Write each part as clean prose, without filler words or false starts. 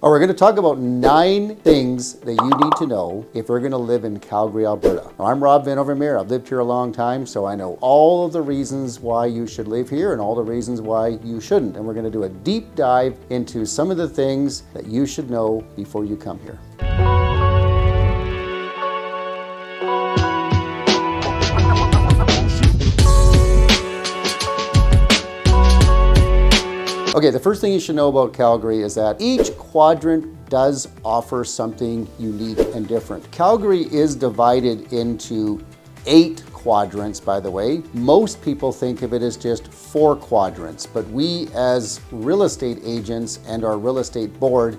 Oh, we're going to talk about 9 things that you need to know if we're going to live in Calgary, Alberta. Now, I'm Vanovermeire. I've lived here a long time, so I know all of the reasons why you should live here and all the reasons why you shouldn't. And we're going to do a deep dive into some of the things that you should know before you come here. Okay, the first thing you should know about Calgary is that each quadrant does offer something unique and different. Calgary is divided into 8 quadrants, by the way. Most people think of it as just 4 quadrants, but we as real estate agents and our real estate board,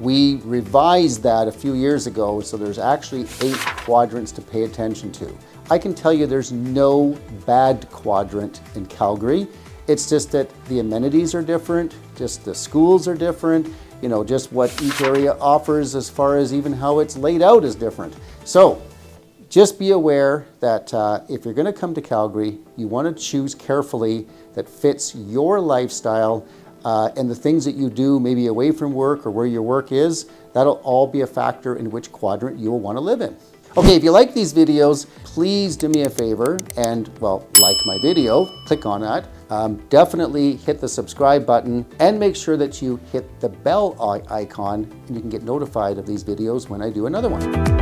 we revised that a few years ago, so there's actually 8 quadrants to pay attention to. I can tell you there's no bad quadrant in Calgary. It's just that the amenities are different, just the schools are different, you know, just what each area offers as far as even how it's laid out is different. So just be aware that if you're going to come to Calgary, you want to choose carefully that fits your lifestyle and the things that you do maybe away from work or where your work is. That'll all be a factor in which quadrant you will want to live in. Okay, if you like these videos, please do me a favor and, well, like my video, click on that. Definitely hit the subscribe button and make sure that you hit the bell icon and you can get notified of these videos when I do another one.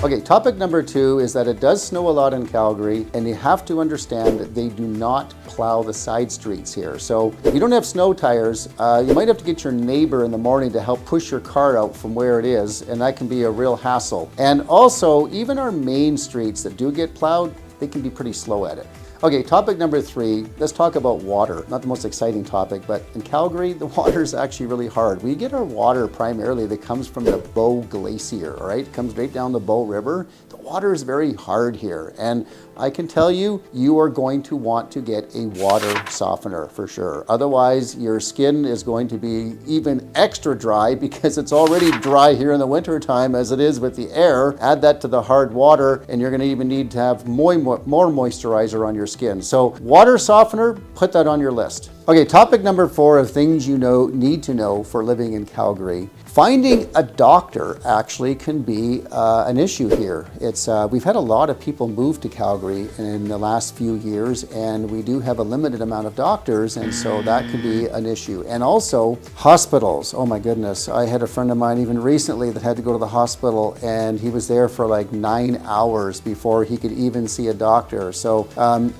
Okay, topic number 2 is that it does snow a lot in Calgary, and you have to understand that they do not plow the side streets here. So if you don't have snow tires, you might have to get your neighbor in the morning to help push your car out from where it is, and that can be a real hassle. And also, even our main streets that do get plowed, they can be pretty slow at it. Okay, topic number 3, let's talk about water. Not the most exciting topic, but in Calgary, the water is actually really hard. We get our water primarily that comes from the Bow Glacier, all right? It comes right down the Bow River. The water is very hard here, and I can tell you, you are going to want to get a water softener for sure. Otherwise, your skin is going to be even extra dry because it's already dry here in the winter time as it is with the air. Add that to the hard water, and you're going to even need to have more moisturizer on your skin. So water softener, put that on your list. Okay, topic number 4 of things you need to know for living in Calgary. Finding a doctor actually can be an issue here. We've had a lot of people move to Calgary in the last few years, and we do have a limited amount of doctors, and so that can be an issue. And also hospitals. Oh my goodness, I had a friend of mine even recently that had to go to the hospital, and he was there for like 9 hours before he could even see a doctor. So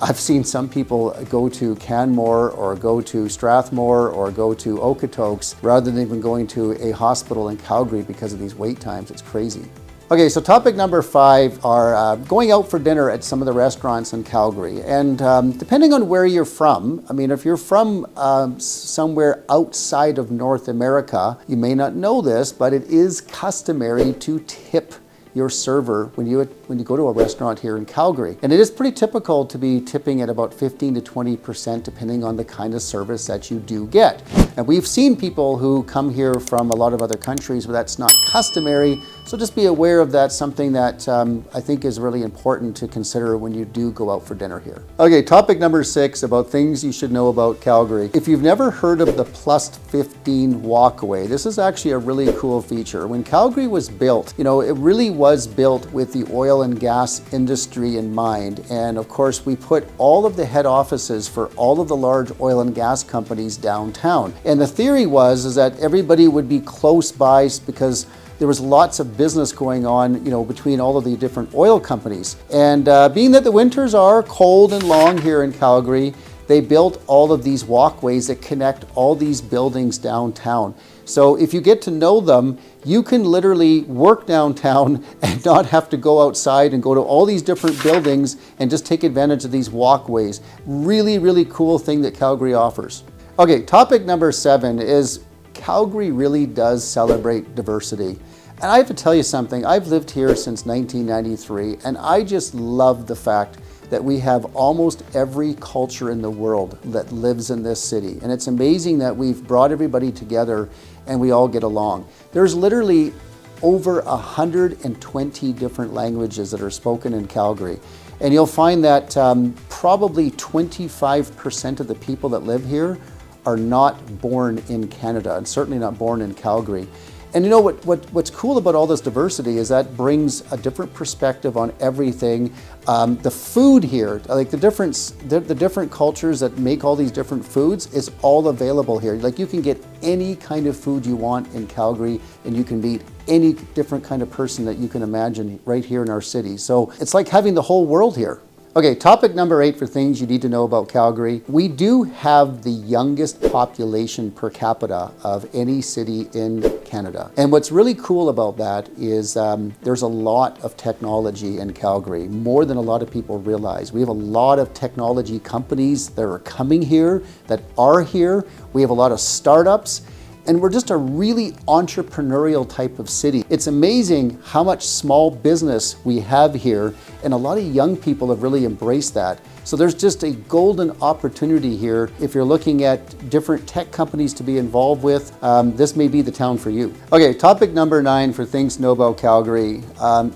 I've seen some people go to Canmore or go to Strathmore or go to Okotoks rather than even going to a hospital in Calgary because of these wait times. It's crazy. Okay, so topic number 5 are going out for dinner at some of the restaurants in Calgary. And depending on where you're from, I mean, if you're from somewhere outside of North America, you may not know this, but it is customary to tip your server when you go to a restaurant here in Calgary. And it is pretty typical to be tipping at about 15 to 20% depending on the kind of service that you do get. And we've seen people who come here from a lot of other countries where that's not customary. So just be aware of that, something that I think is really important to consider when you do go out for dinner here. Okay, topic number 6 about things you should know about Calgary. If you've never heard of the Plus 15 walkway, this is actually a really cool feature. When Calgary was built, you know, it really was built with the oil and gas industry in mind. And of course, we put all of the head offices for all of the large oil and gas companies downtown. And the theory is that everybody would be close by because there was lots of business going on, you know, between all of the different oil companies. And being that the winters are cold and long here in Calgary, they built all of these walkways that connect all these buildings downtown. So if you get to know them, you can literally work downtown and not have to go outside and go to all these different buildings and just take advantage of these walkways. Really, really cool thing that Calgary offers. Okay, topic number 7 is Calgary really does celebrate diversity. And I have to tell you something, I've lived here since 1993, and I just love the fact that we have almost every culture in the world that lives in this city. And it's amazing that we've brought everybody together and we all get along. There's literally over 120 different languages that are spoken in Calgary. And you'll find that probably 25% of the people that live here are not born in Canada, and certainly not born in Calgary. And you know what's cool about all this diversity is that brings a different perspective on everything. The food here, like the different cultures that make all these different foods, is all available here. Like you can get any kind of food you want in Calgary, and you can meet any different kind of person that you can imagine right here in our city. So it's like having the whole world here. Okay, topic number 8 for things you need to know about Calgary. We do have the youngest population per capita of any city in Canada. And what's really cool about that is there's a lot of technology in Calgary, more than a lot of people realize. We have a lot of technology companies that are coming here, that are here. We have a lot of startups. And we're just a really entrepreneurial type of city. It's amazing how much small business we have here, and a lot of young people have really embraced that. So there's just a golden opportunity here. If you're looking at different tech companies to be involved with, this may be the town for you. Okay, topic number 9 for things to know about Calgary.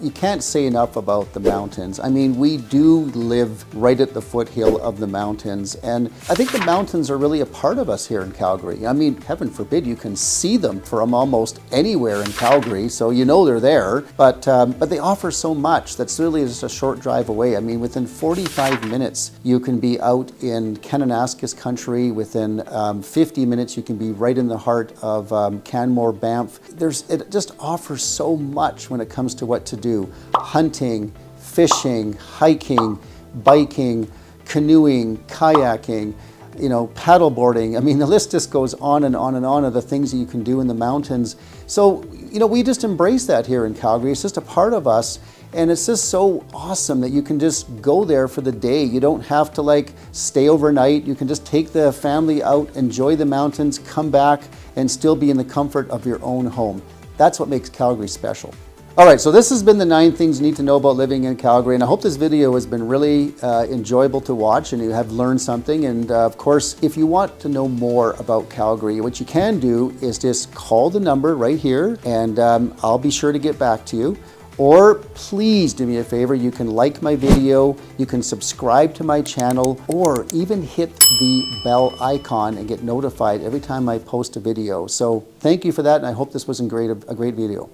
You can't say enough about the mountains. I mean, we do live right at the foothill of the mountains, and I think the mountains are really a part of us here in Calgary. I mean, heaven forbid you can see them from almost anywhere in Calgary, so you know they're there, but they offer so much that's really just a short drive away. I mean, within 45 minutes, you can be out in Kananaskis country. Within 50 minutes, you can be right in the heart of Canmore, Banff. It just offers so much when it comes to what to do. Hunting, fishing, hiking, biking, canoeing, kayaking, paddleboarding. I mean, the list just goes on and on and on of the things that you can do in the mountains. So, we just embrace that here in Calgary. It's just a part of us. And it's just so awesome that you can just go there for the day. You don't have to stay overnight. You can just take the family out, enjoy the mountains, come back, and still be in the comfort of your own home. That's what makes Calgary special. All right, so this has been the 9 things you need to know about living in Calgary, and I hope this video has been really enjoyable to watch and you have learned something. And of course, if you want to know more about Calgary, what you can do is just call the number right here, and I'll be sure to get back to you. Or please do me a favor, you can like my video, you can subscribe to my channel, or even hit the bell icon and get notified every time I post a video. So thank you for that, and I hope this was a great video.